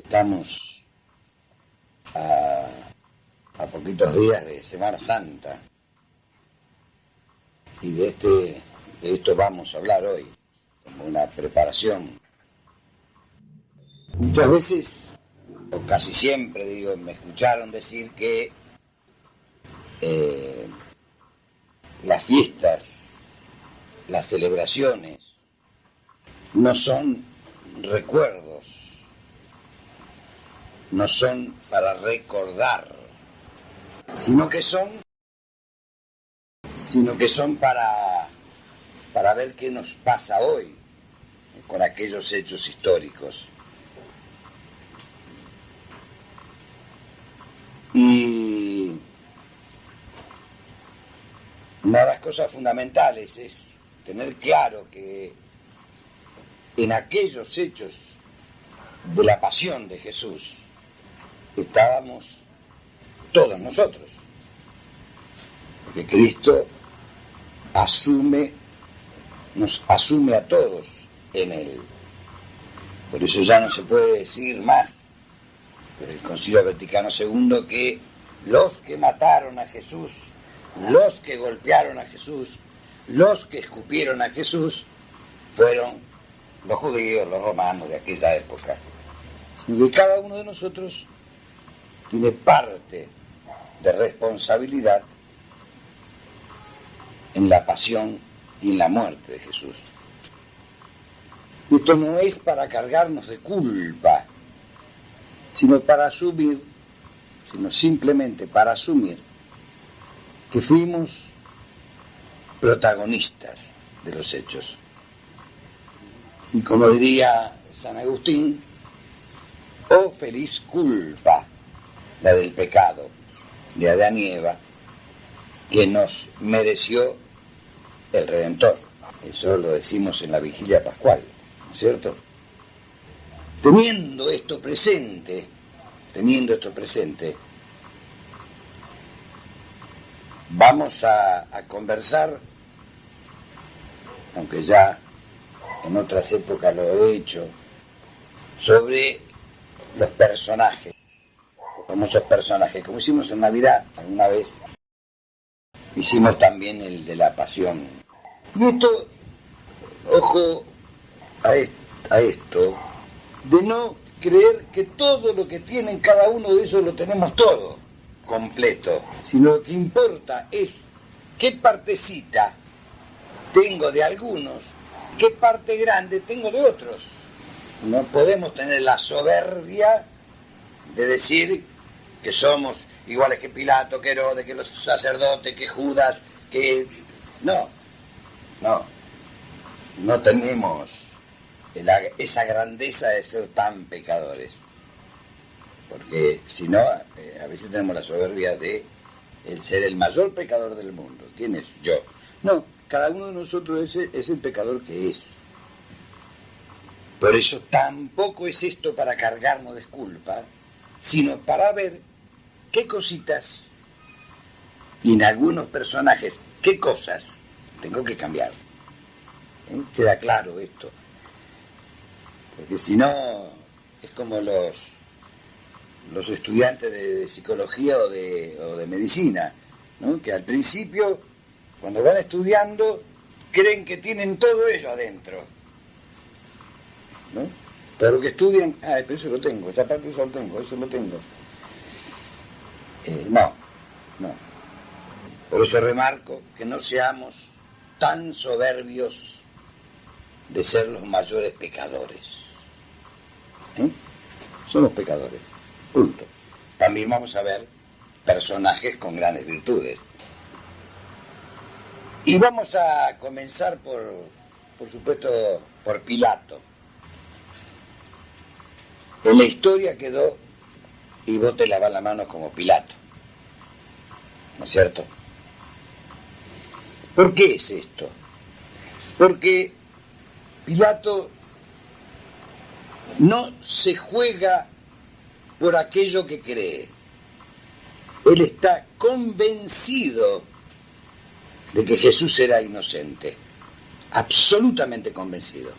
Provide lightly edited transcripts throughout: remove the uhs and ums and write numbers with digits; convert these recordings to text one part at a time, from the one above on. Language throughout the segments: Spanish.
Estamos a poquitos días de Semana Santa y de esto vamos a hablar hoy, como una preparación. Muchas veces, o casi siempre, me escucharon decir que las fiestas, las celebraciones, no son recuerdos, no son para recordar, sino que son para ver qué nos pasa hoy con aquellos hechos históricos. Y una de las cosas fundamentales es tener claro que en aquellos hechos de la pasión de Jesús estábamos todos nosotros, porque Cristo nos asume a todos en Él. Por eso ya no se puede decir más desde el Concilio Vaticano II que los que mataron a Jesús, los que golpearon a Jesús, los que escupieron a Jesús fueron los judíos, los romanos de aquella época, sino que cada uno de nosotros tiene parte de responsabilidad en la pasión y en la muerte de Jesús. Esto no es para cargarnos de culpa, sino simplemente para asumir que fuimos protagonistas de los hechos. Y como diría San Agustín, oh feliz culpa, la del pecado de Adán y Eva, que nos mereció el Redentor. Eso lo decimos en la vigilia pascual, ¿no es cierto? Teniendo esto presente, vamos a conversar, aunque ya en otras épocas lo he hecho, sobre los personajes, los famosos personajes, como hicimos en Navidad alguna vez, hicimos también el de la pasión. Y esto, ojo a esto, de no creer que todo lo que tienen cada uno de esos lo tenemos todo completo, sino lo que importa es qué partecita tengo de algunos, qué parte grande tengo de otros. No podemos tener la soberbia de decir que somos iguales que Pilato, que Herodes, que los sacerdotes, que Judas, que... No tenemos esa grandeza de ser tan pecadores, porque si no, a veces tenemos la soberbia de el ser el mayor pecador del mundo. ¿Quién es? Yo. No, cada uno de nosotros es el pecador que es. Por eso tampoco es esto para cargarnos de culpa, sino para ver qué cositas, y en algunos personajes, qué cosas tengo que cambiar. Queda claro esto. Porque si no, es como los estudiantes de psicología o de medicina, ¿no? Que al principio, cuando van estudiando, creen que tienen todo ello adentro, ¿no? Pero que estudian, pero eso lo tengo, esta parte eso lo tengo. No. Por eso remarco que no seamos tan soberbios de ser los mayores pecadores. Somos pecadores, punto. También vamos a ver personajes con grandes virtudes. Y vamos a comenzar por supuesto, por Pilato. En la historia quedó, y vos te lavas la mano como Pilato, ¿no es cierto? ¿Por qué es esto? Porque Pilato no se juega por aquello que cree. Él está convencido de que Jesús era inocente, absolutamente convencido.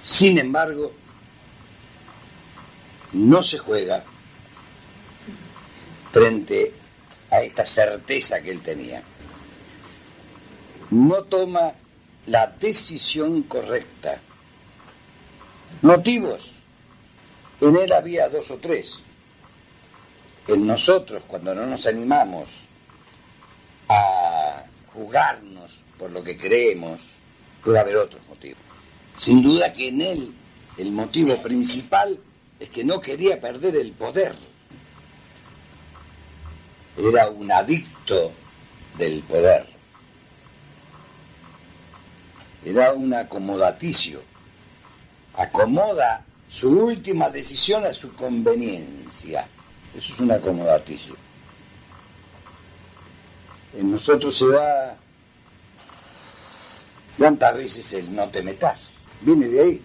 Sin embargo, no se juega frente a esta certeza que él tenía. No toma la decisión correcta. Motivos. En él había 2 o 3. En nosotros, cuando no nos animamos a juzgarnos por lo que creemos, puede haber otros motivos. Sin duda que en él el motivo principal es que no quería perder el poder. Era un adicto del poder. Era un acomodaticio. Acomoda su última decisión a su conveniencia. Eso es un acomodaticio. En nosotros se da ¿cuántas veces el no te metas? Viene de ahí.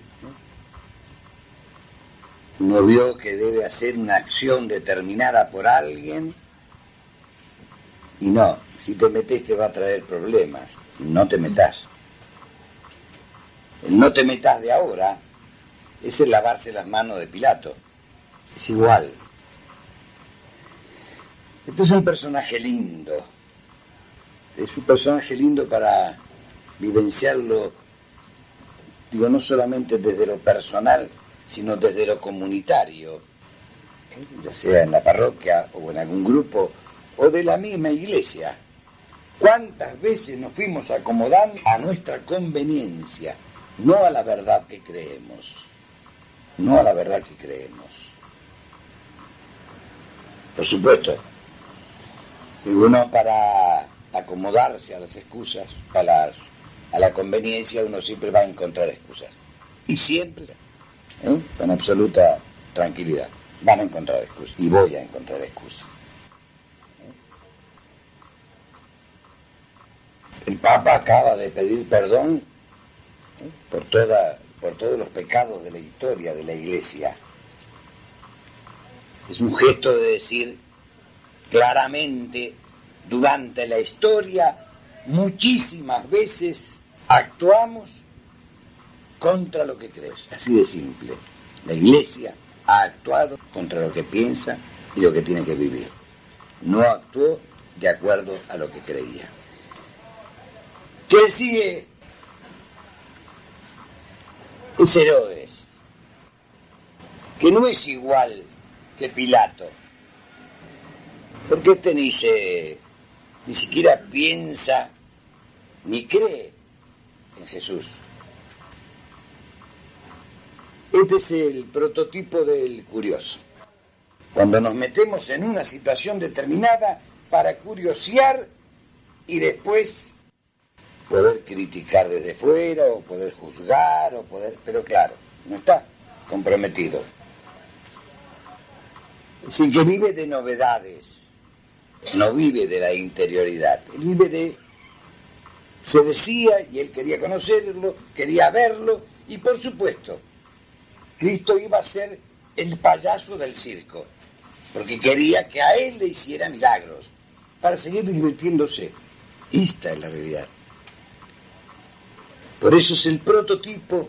Uno vio que debe hacer una acción determinada por alguien y no, si te metes te va a traer problemas. No te metas. El no te metas de ahora es el lavarse las manos de Pilato. Es igual. Este es un personaje lindo. Es un personaje lindo para vivenciarlo, digo, no solamente desde lo personal, sino desde lo comunitario, ya sea en la parroquia o en algún grupo o de la misma iglesia. ¿Cuántas veces nos fuimos acomodando a nuestra conveniencia, no a la verdad que creemos? No a la verdad que creemos. Por supuesto, si uno para acomodarse a las excusas, a la conveniencia, uno siempre va a encontrar excusas. Y siempre, con absoluta tranquilidad, van a encontrar excusas. Y voy a encontrar excusas. El Papa acaba de pedir perdón por todos los pecados de la historia de la Iglesia. Es un gesto de decir claramente, durante la historia, muchísimas veces actuamos contra lo que crees. Así de simple. La Iglesia ha actuado contra lo que piensa y lo que tiene que vivir. No actuó de acuerdo a lo que creía. ¿Qué sigue? Es Herodes, que no es igual que Pilato, porque este ni siquiera piensa ni cree en Jesús. Este es el prototipo del curioso. Cuando nos metemos en una situación determinada para curiosear y después poder criticar desde fuera o poder juzgar pero claro, no está comprometido. Es el que vive de novedades, no vive de la interioridad, él vive se decía y él quería conocerlo, quería verlo y por supuesto Cristo iba a ser el payaso del circo, porque quería que a él le hiciera milagros para seguir divirtiéndose. Esta es la realidad. Por eso es el prototipo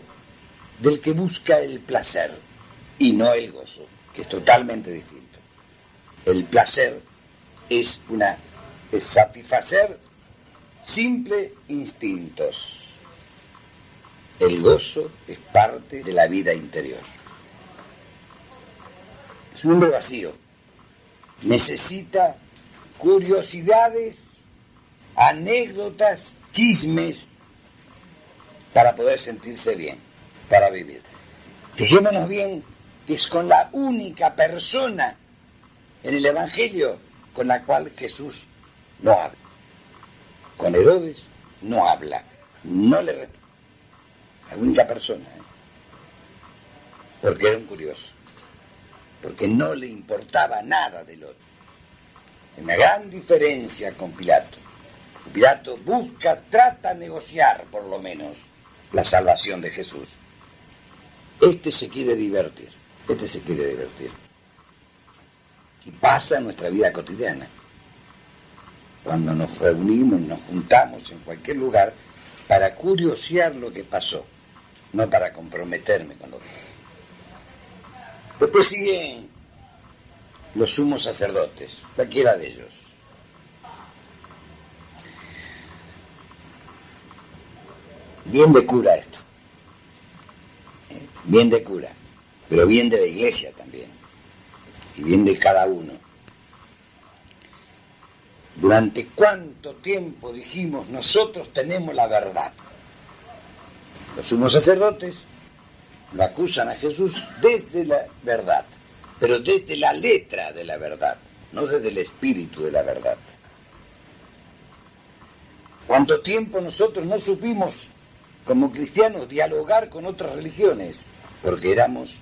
del que busca el placer y no el gozo, que es totalmente distinto. El placer es satisfacer simples instintos. El gozo es parte de la vida interior. Es un hombre vacío. Necesita curiosidades, anécdotas, chismes, para poder sentirse bien, para vivir. Fijémonos bien que es con la única persona en el Evangelio con la cual Jesús no habla. Con Herodes no habla, no le responde. La única persona, porque era un curioso, porque no le importaba nada del otro. Hay una gran diferencia con Pilato. Pilato trata de negociar por lo menos la salvación de Jesús. Este se quiere divertir. Y pasa en nuestra vida cotidiana. Cuando nos reunimos, nos juntamos en cualquier lugar para curiosear lo que pasó, no para comprometerme con lo que. Después siguen los sumos sacerdotes, cualquiera de ellos. Bien de cura esto, bien de cura, pero bien de la iglesia también, y bien de cada uno. ¿Durante cuánto tiempo dijimos nosotros tenemos la verdad? Los sumos sacerdotes lo acusan a Jesús desde la verdad, pero desde la letra de la verdad, no desde el espíritu de la verdad. ¿Cuánto tiempo nosotros no supimos, como cristianos, dialogar con otras religiones? Porque éramos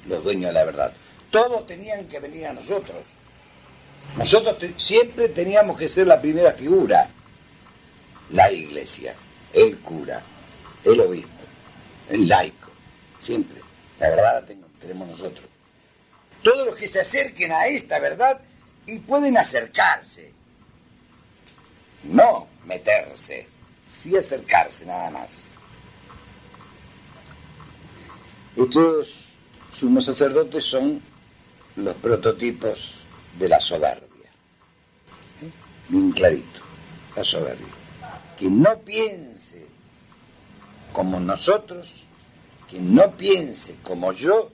los dueños de la verdad. Todos tenían que venir a nosotros. Nosotros siempre teníamos que ser la primera figura. La iglesia, el cura, el obispo, el laico, siempre. La verdad la tenemos nosotros. Todos los que se acerquen a esta verdad y pueden acercarse. No meterse, sí acercarse nada más. Estos sumos sacerdotes son los prototipos de la soberbia. Bien clarito, la soberbia. Quien no piense como nosotros, quien no piense como yo,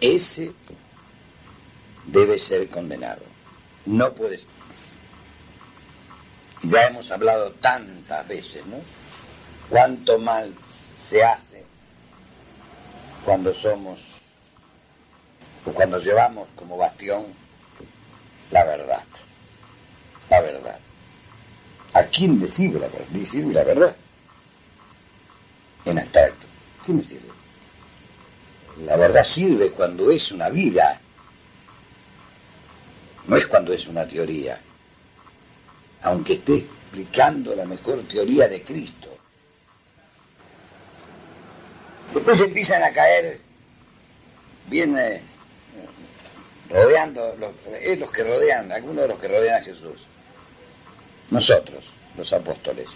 ese debe ser condenado. No puede ser. Ya hemos hablado tantas veces, ¿no? Cuánto mal se hace cuando somos o cuando llevamos como bastión la verdad. La verdad. ¿A quién le sirve la verdad? ¿Le sirve la verdad? En abstracto. ¿Quién le sirve? La verdad sirve cuando es una vida. No es cuando es una teoría. Aunque esté explicando la mejor teoría de Cristo. Después empiezan a caer bien rodeando, los que rodean, algunos de los que rodean a Jesús. Nosotros, los apóstoles,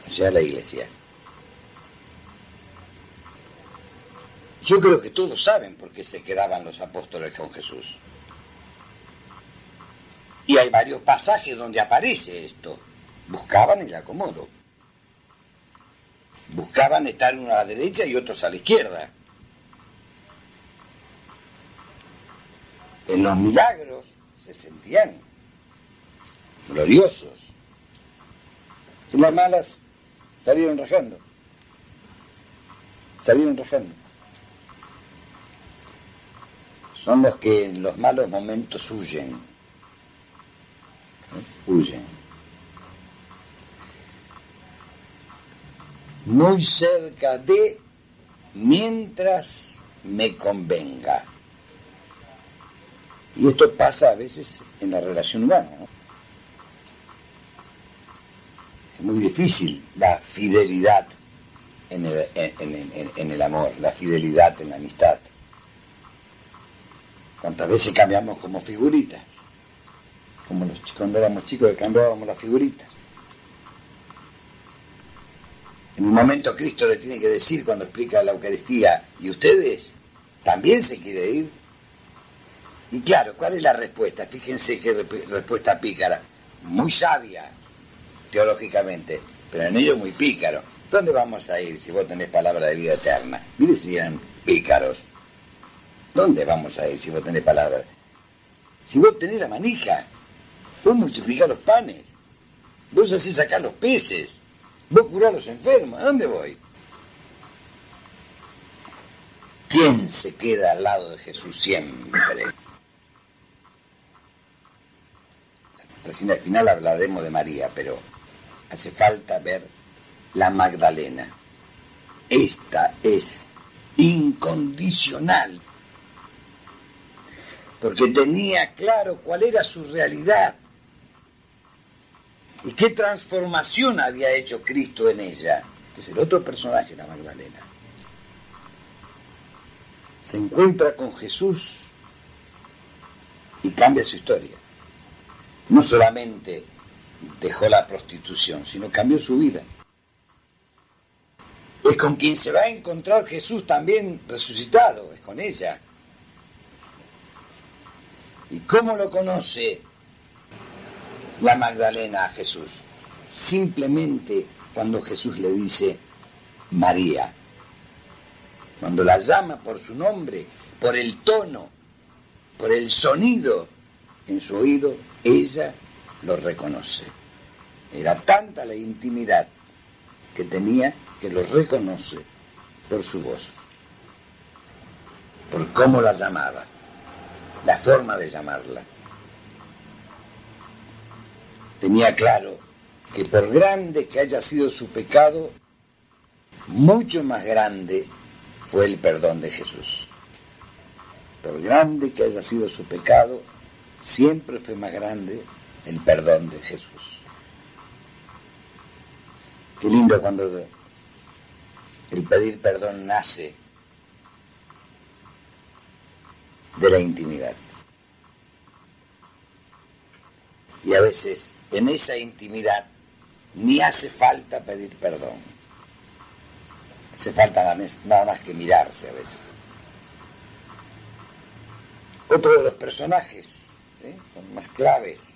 o sea, la iglesia. Yo creo que todos saben por qué se quedaban los apóstoles con Jesús. Y hay varios pasajes donde aparece esto. Buscaban el acomodo. Buscaban estar uno a la derecha y otros a la izquierda. En los milagros se sentían gloriosos. En las malas salieron rajando. Salieron rajando. Son los que en los malos momentos huyen. Huyen. Muy cerca de mientras me convenga. Y esto pasa a veces en la relación humana, ¿no? Es muy difícil la fidelidad en el amor, la fidelidad en la amistad. ¿Cuántas veces cambiamos como figuritas? Como cuando éramos chicos que cambiábamos las figuritas. En un momento Cristo le tiene que decir cuando explica la Eucaristía, ¿y ustedes también se quieren ir? Y claro, ¿cuál es la respuesta? Fíjense qué respuesta pícara, muy sabia teológicamente, pero en ello muy pícaro. ¿Dónde vamos a ir si vos tenés palabra de vida eterna? Mire si eran pícaros. ¿Dónde vamos a ir si vos tenés palabra? Si vos tenés la manija, vos multiplicás los panes, vos hacés sacar los peces, vos curás a los enfermos, ¿a dónde voy? ¿Quién se queda al lado de Jesús siempre? Recién al final hablaremos de María, pero hace falta ver la Magdalena. Esta es incondicional, porque tenía claro cuál era su realidad y qué transformación había hecho Cristo en ella. Este es el otro personaje, la Magdalena. Se encuentra con Jesús y cambia su historia. No solamente dejó la prostitución, sino cambió su vida. Es con quien se va a encontrar Jesús también resucitado, es con ella. ¿Y cómo lo conoce la Magdalena a Jesús? Simplemente cuando Jesús le dice María. Cuando la llama por su nombre, por el tono, por el sonido en su oído, ella lo reconoce. Era tanta la intimidad que tenía que lo reconoce por su voz, por cómo la llamaba, la forma de llamarla. Tenía claro que por grande que haya sido su pecado, mucho más grande fue el perdón de Jesús. Por grande que haya sido su pecado, siempre fue más grande el perdón de Jesús. Qué lindo cuando el pedir perdón nace de la intimidad. Y a veces en esa intimidad ni hace falta pedir perdón. Hace falta nada más que mirarse a veces. Otro de los personajes más claves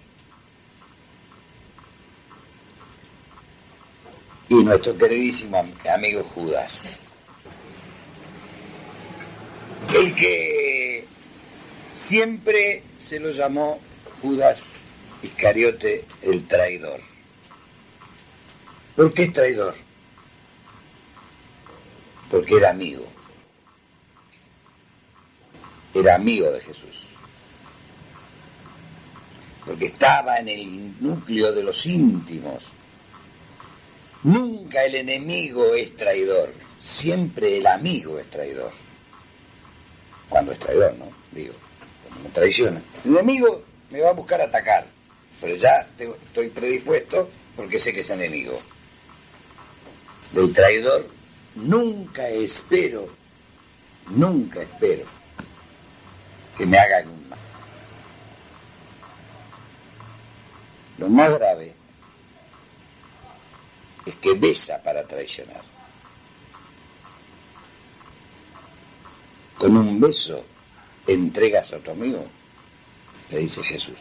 y nuestro queridísimo amigo Judas, el que siempre se lo llamó Judas Iscariote, el traidor. ¿Por qué es traidor? Porque era amigo de Jesús, porque estaba en el núcleo de los íntimos. Nunca el enemigo es traidor, siempre el amigo es traidor. Cuando es traidor, ¿no? Digo, cuando me traiciona. El enemigo me va a buscar atacar, pero ya estoy predispuesto porque sé que es enemigo. Del traidor nunca espero que me haga algún mal. Lo más grave es que besa para traicionar. Con un beso entregas a tu amigo, le dice Jesús.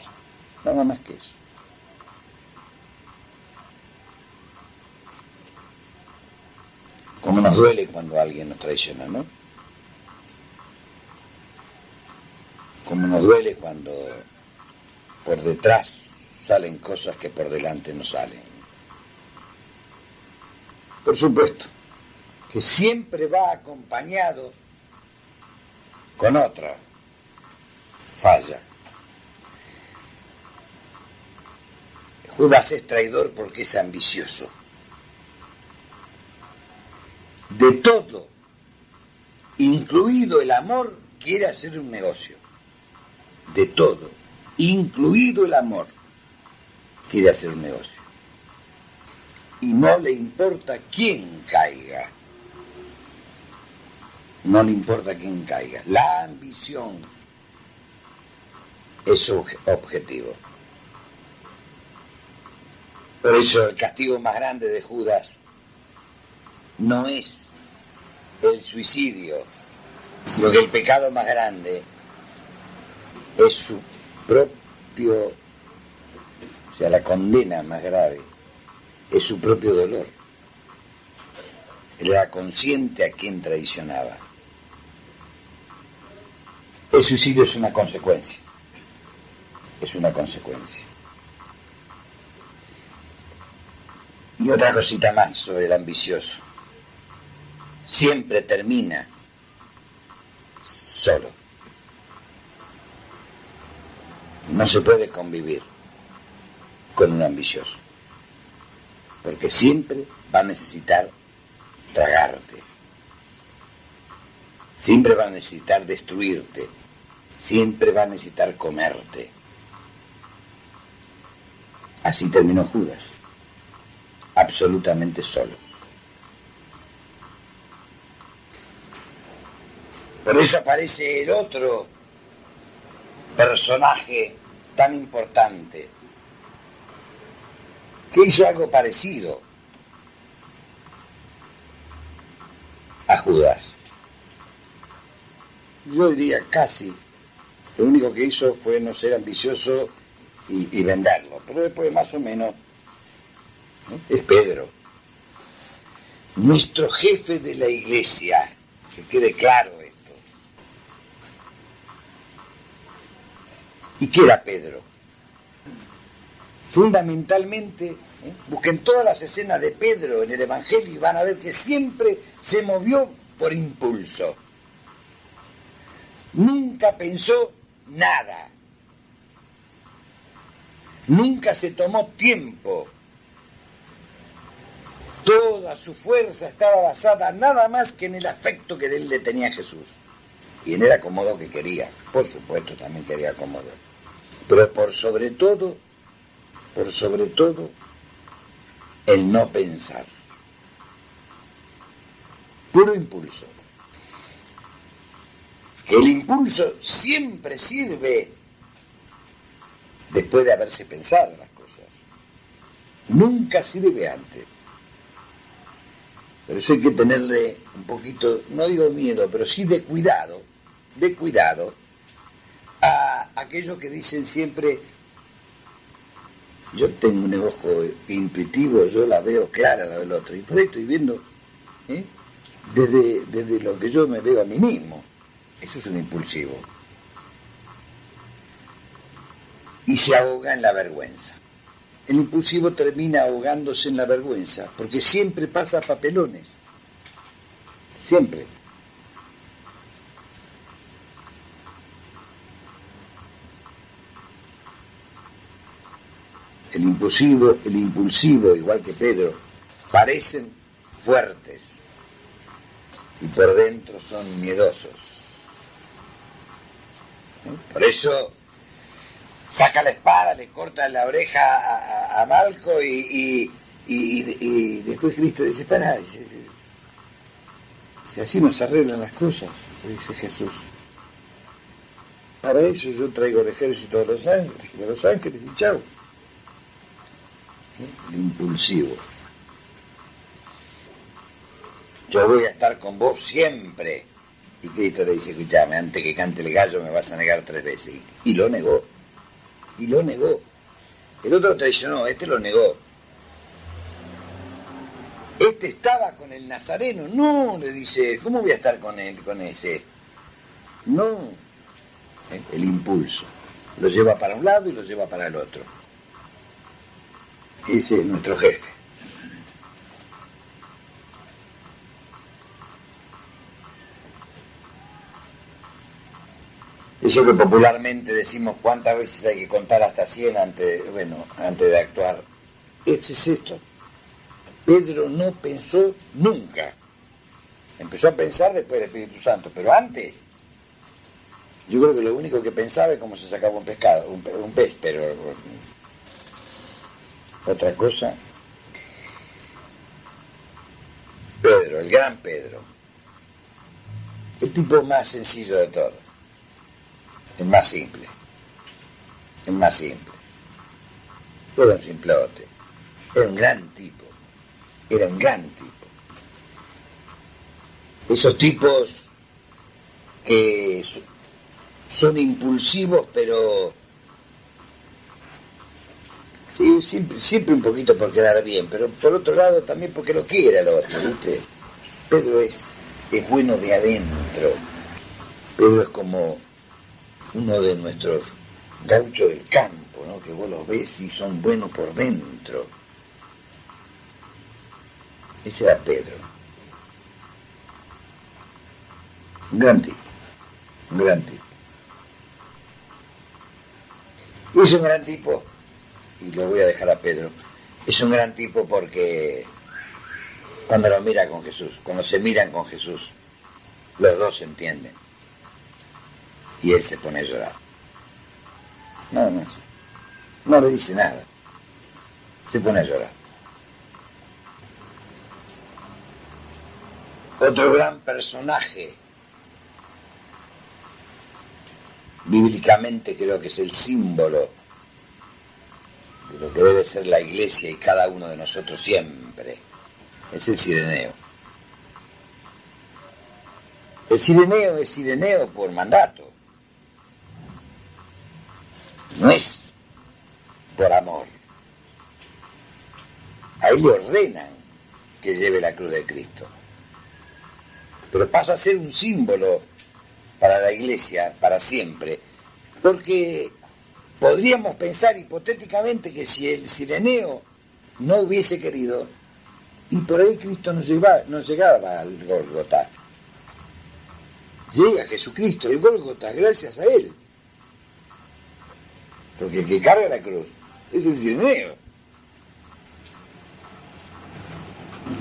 Nada más que eso. Como nos duele cuando alguien nos traiciona, ¿no? Como nos duele cuando por detrás salen cosas que por delante no salen. Por supuesto, que siempre va acompañado con otra falla. Judas es traidor porque es ambicioso. De todo, incluido el amor, quiere hacer un negocio. De todo, incluido el amor, quiere hacer un negocio. Y no le importa quién caiga. No le importa quién caiga. La ambición es su objetivo. Por eso el castigo más grande de Judas no es el suicidio, sino que el pecado más grande es su propio, o sea, la condena más grave es su propio dolor. Él era consciente a quien traicionaba. El suicidio es una consecuencia. Es una consecuencia. Y otra cosita más sobre el ambicioso. Siempre termina solo. No se puede convivir con un ambicioso, porque siempre va a necesitar tragarte, siempre va a necesitar destruirte, siempre va a necesitar comerte. Así terminó Judas, absolutamente solo. Por eso aparece el otro personaje tan importante que hizo algo parecido a Judas. Yo diría casi Lo único que hizo fue no ser ambicioso y venderlo. Pero después, más o menos, es Pedro. Nuestro jefe de la iglesia, que quede claro esto. ¿Y qué era Pedro? Fundamentalmente, busquen todas las escenas de Pedro en el Evangelio y van a ver que siempre se movió por impulso. Nunca pensó nada. Nunca se tomó tiempo. Toda su fuerza estaba basada nada más que en el afecto que él le tenía a Jesús. Y en el acomodo que quería. Por supuesto, también quería acomodo. Pero por sobre todo, el no pensar. Puro impulso. El impulso siempre sirve después de haberse pensado las cosas. Nunca sirve antes. Por eso hay que tenerle un poquito, no digo miedo, pero sí de cuidado a aquellos que dicen siempre: yo tengo un ojo intuitivo, yo la veo clara, la del otro, y por ahí estoy viendo desde lo que yo me veo a mí mismo. Eso es un impulsivo. Y se ahoga en la vergüenza. El impulsivo termina ahogándose en la vergüenza, porque siempre pasa papelones. Siempre. El impulsivo, igual que Pedro, parecen fuertes y por dentro son miedosos. Por eso saca la espada, le corta la oreja a Malco y después Cristo dice: pará, dice, si así nos arreglan las cosas, dice Jesús. Para eso yo traigo el ejército de los ángeles y chau. El impulsivo. Yo voy a estar con vos siempre. Y Cristo le dice: escuchame, antes que cante el gallo me vas a negar 3 veces. Y lo negó. El otro traicionó, este lo negó. Este estaba con el Nazareno. No, le dice, ¿cómo voy a estar con él, con ese? No. El impulso. Lo lleva para un lado y lo lleva para el otro. Ese es nuestro jefe. Eso que popularmente decimos cuántas veces hay que contar hasta 100 antes de actuar. Es esto. Pedro no pensó nunca. Empezó a pensar después del Espíritu Santo, pero antes, yo creo que lo único que pensaba es cómo se sacaba un pescado, un pez, pero otra cosa. Pedro, el gran Pedro, el tipo más sencillo de todo, el más simple, era un simplote, era un gran tipo. Esos tipos que son impulsivos, pero sí, siempre un poquito por quedar bien, pero por otro lado también porque lo quiere al otro, ¿viste? Pedro es bueno de adentro. Pedro es como uno de nuestros gauchos del campo, ¿no? Que vos los ves y son buenos por dentro. Ese era Pedro. Un gran tipo. Es un gran tipo, y lo voy a dejar a Pedro, es un gran tipo porque cuando lo mira con Jesús, cuando se miran con Jesús, los dos se entienden. Y él se pone a llorar. Nada más. No le dice nada. Se pone a llorar. Otro gran personaje, bíblicamente creo que es el símbolo de lo que debe ser la iglesia y cada uno de nosotros siempre, es el Cireneo. El Cireneo es Cireneo por mandato. No es por amor. A él le ordenan que lleve la cruz de Cristo. Pero pasa a ser un símbolo para la Iglesia para siempre, porque podríamos pensar hipotéticamente que si el cireneo no hubiese querido, y por ahí Cristo no llegaba al Gólgota. Llega Jesucristo, el Gólgota, gracias a él. Porque el que carga la cruz es el cireneo.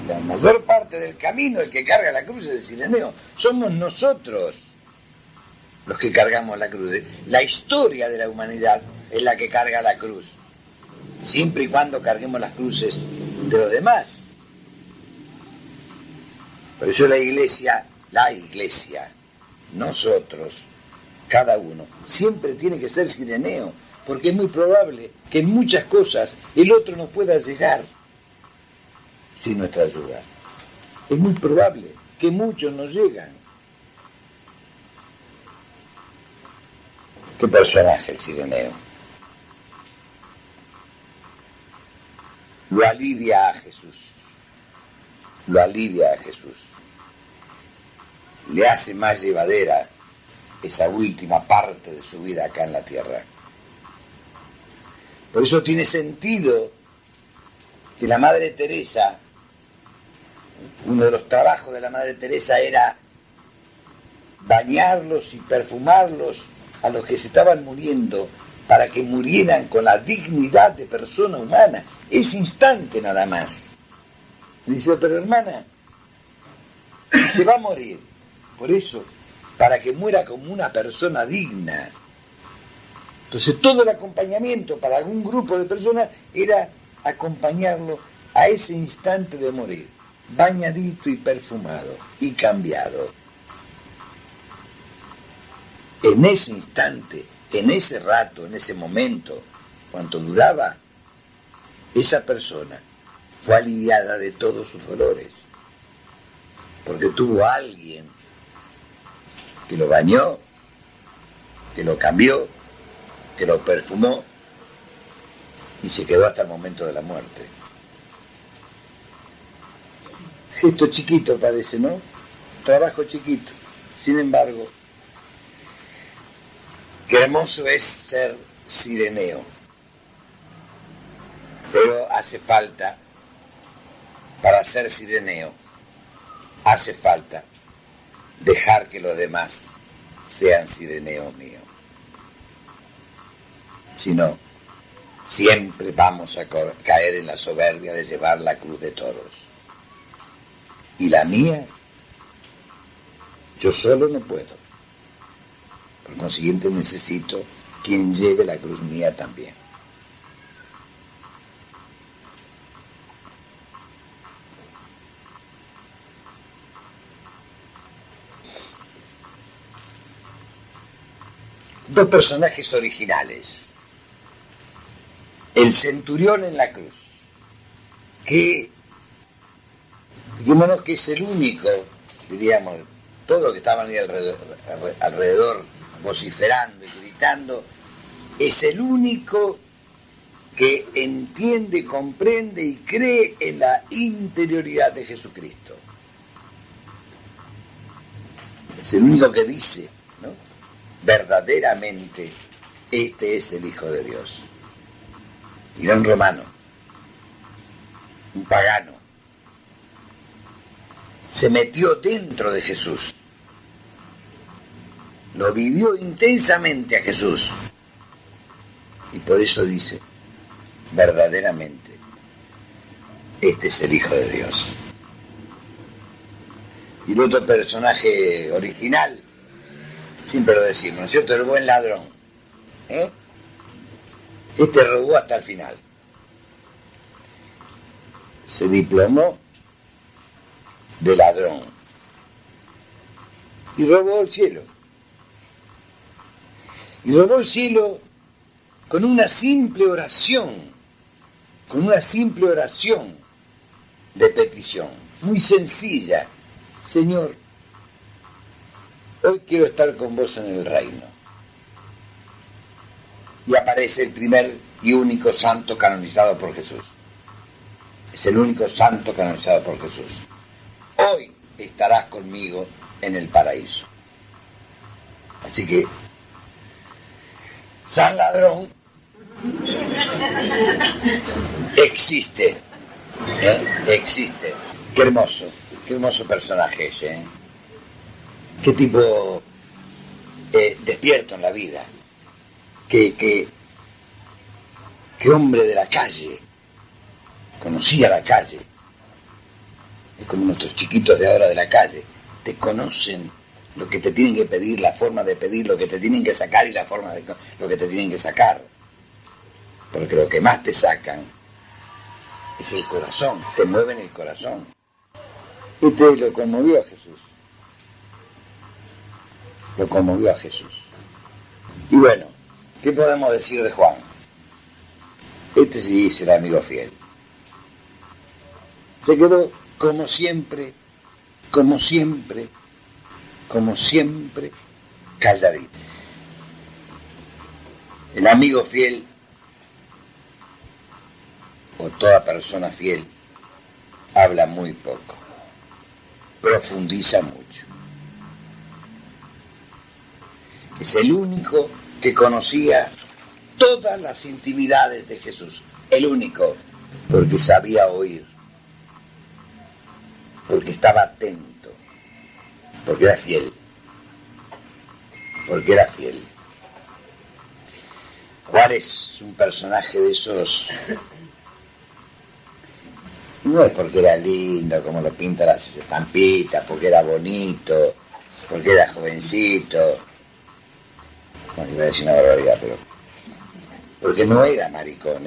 La mayor parte del camino, el que carga la cruz es el cireneo. Somos nosotros los que cargamos la cruz. La historia de la humanidad es la que carga la cruz. Siempre y cuando carguemos las cruces de los demás. Por eso la iglesia, nosotros, cada uno, siempre tiene que ser cireneo, porque es muy probable que en muchas cosas el otro no pueda llegar sin nuestra ayuda. Es muy probable que muchos no llegan. ¿Qué personaje el cireneo? Lo alivia a Jesús. Lo alivia a Jesús. Le hace más llevadera esa última parte de su vida acá en la tierra. Por eso tiene sentido que la Madre Teresa, uno de los trabajos de la Madre Teresa era bañarlos y perfumarlos a los que se estaban muriendo para que murieran con la dignidad de persona humana, ese instante nada más. Me dice, pero hermana, se va a morir, por eso, para que muera como una persona digna. Entonces todo el acompañamiento para algún grupo de personas era acompañarlo a ese instante de morir, bañadito y perfumado y cambiado. En ese instante, en ese rato, en ese momento, cuanto duraba, esa persona fue aliviada de todos sus dolores, porque tuvo a alguien que lo bañó, que lo cambió, que lo perfumó y se quedó hasta el momento de la muerte. Gesto chiquito parece, ¿no? Trabajo chiquito. Sin embargo, qué hermoso es ser cireneo. Pero hace falta, para ser cireneo, hace falta dejar que los demás sean cireneos míos. Si no, siempre vamos a caer en la soberbia de llevar la cruz de todos. Y la mía, yo solo no puedo. Por consiguiente necesito quien lleve la cruz mía también. Dos personajes originales. El centurión en la cruz, que, digámonos que es el único, diríamos, todos los que estaban ahí alrededor vociferando y gritando, es el único que entiende, comprende y cree en la interioridad de Jesucristo. Es el único que dice, ¿no? Verdaderamente, este es el Hijo de Dios. Y era un romano, un pagano. Se metió dentro de Jesús. Lo vivió intensamente a Jesús. Y por eso dice, verdaderamente, este es el Hijo de Dios. Y el otro personaje original, siempre lo decimos, ¿no es cierto? El buen ladrón. Este robó hasta el final. Se diplomó de ladrón. Y robó el cielo. Y robó el cielo con una simple oración. Con una simple oración de petición. Muy sencilla. Señor, hoy quiero estar con vos en el reino. y aparece el primer y único santo canonizado por Jesús. Es el único santo canonizado por Jesús. Hoy estarás conmigo en el paraíso. Así que San Ladrón existe, existe. Qué hermoso personaje ese, ¿eh? Qué tipo despierto en la vida, qué hombre de la calle, conocía la calle. Es como nuestros chiquitos de ahora de la calle, te conocen lo que te tienen que pedir, la forma de pedir, lo que te tienen que sacar y la forma de lo que te tienen que sacar. Porque lo que más te sacan es el corazón, te mueven el corazón. Este lo conmovió a Jesús. Lo conmovió a Jesús. Y bueno, ¿qué podemos decir de Juan? Este sí es el amigo fiel. Se quedó como siempre, calladito. El amigo fiel, o toda persona fiel, habla muy poco, profundiza mucho. Es el único que conocía todas las intimidades de Jesús. El único, porque sabía oír, porque estaba atento, porque era fiel. Juan es un personaje de esos. No es porque era lindo, como lo pintan las estampitas, porque era bonito, porque era jovencito. Bueno, iba a decir una barbaridad, pero porque no era maricón,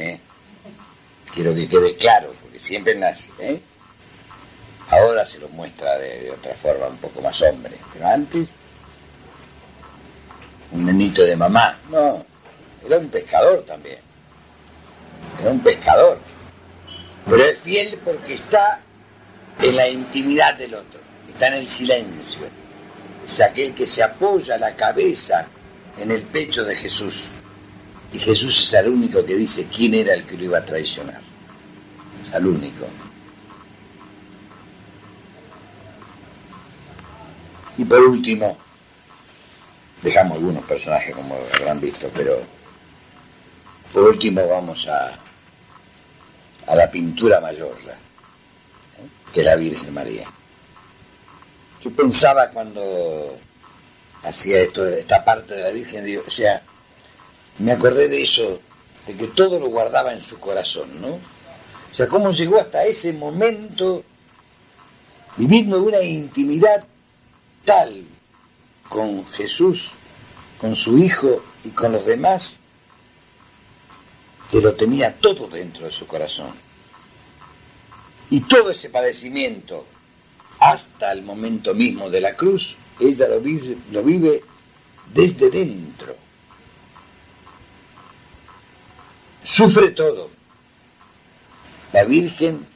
Quiero que quede claro, porque siempre en las, ahora se lo muestra de otra forma, un poco más hombre, pero antes, un nenito de mamá, no, era un pescador también, pero es fiel porque está en la intimidad del otro, está en el silencio, es aquel que se apoya la cabeza en el pecho de Jesús. Y Jesús es el único que dice quién era el que lo iba a traicionar. Es el único. Y por último, dejamos algunos personajes como habrán visto, pero por último vamos a la pintura mayor, que es la Virgen María. Yo pensaba cuando hacía esta parte de la Virgen, digo, o sea, me acordé de eso, de que todo lo guardaba en su corazón, ¿no? O sea, cómo llegó hasta ese momento viviendo una intimidad tal con Jesús, con su Hijo y con los demás, que lo tenía todo dentro de su corazón. Y todo ese padecimiento, hasta el momento mismo de la cruz, ella lo vive desde dentro. Sufre todo. La Virgen,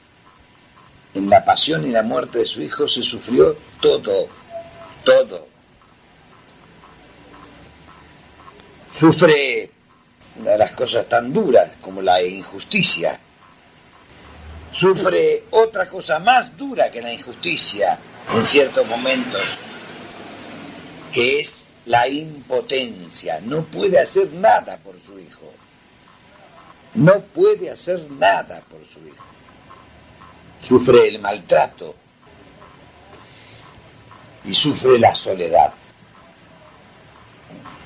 en la pasión y la muerte de su Hijo, se sufrió todo. Sufre una de las cosas tan duras como la injusticia. Sufre otra cosa más dura que la injusticia en ciertos momentos, que es la impotencia. No puede hacer nada por su Hijo. No puede hacer nada por su Hijo. Sufre el maltrato y sufre la soledad.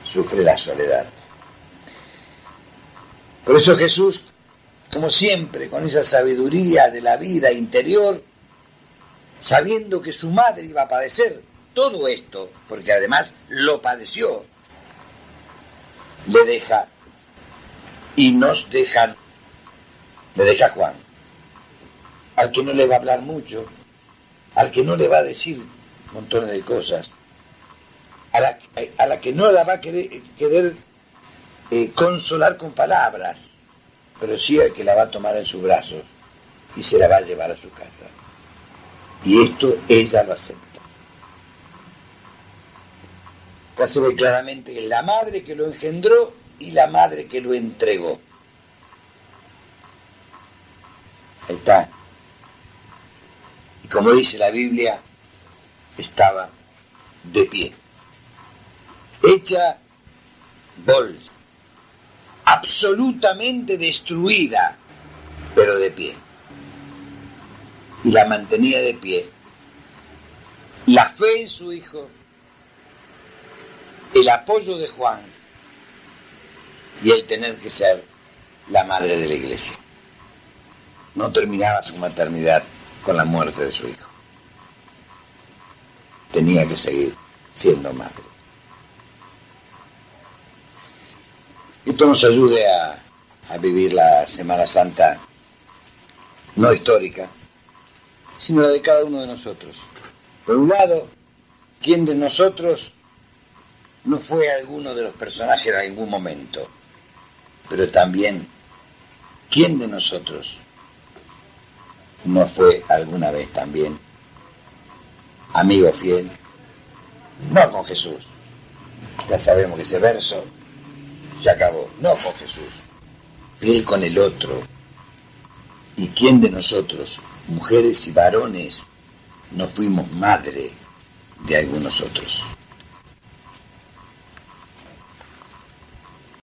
Sufre la soledad. Por eso Jesús, como siempre, con esa sabiduría de la vida interior, sabiendo que su madre iba a padecer todo esto, porque además lo padeció, le deja y nos dejan, le deja Juan, al que no le va a hablar mucho, al que no le va a decir montones de cosas, a la que no la va a querer consolar con palabras, pero sí al que la va a tomar en sus brazos y se la va a llevar a su casa. Y esto ella lo acepta. Acá se ve claramente que la madre que lo engendró y la madre que lo entregó. Ahí está. Y como dice la Biblia, estaba de pie. Hecha bolsa. Absolutamente destruida, pero de pie. Y la mantenía de pie. La fe en su hijo, el apoyo de Juan y el tener que ser la madre de la iglesia. No terminaba su maternidad con la muerte de su hijo. Tenía que seguir siendo madre. Esto nos ayude a vivir la Semana Santa no histórica, sino la de cada uno de nosotros. Por un lado, ¿quién de nosotros no fue alguno de los personajes en algún momento? Pero también, ¿quién de nosotros no fue alguna vez también amigo fiel? No con Jesús. Ya sabemos que ese verso se acabó. No con Jesús. Fiel con el otro. ¿Y quién de nosotros, mujeres y varones, no fuimos madre de algunos otros?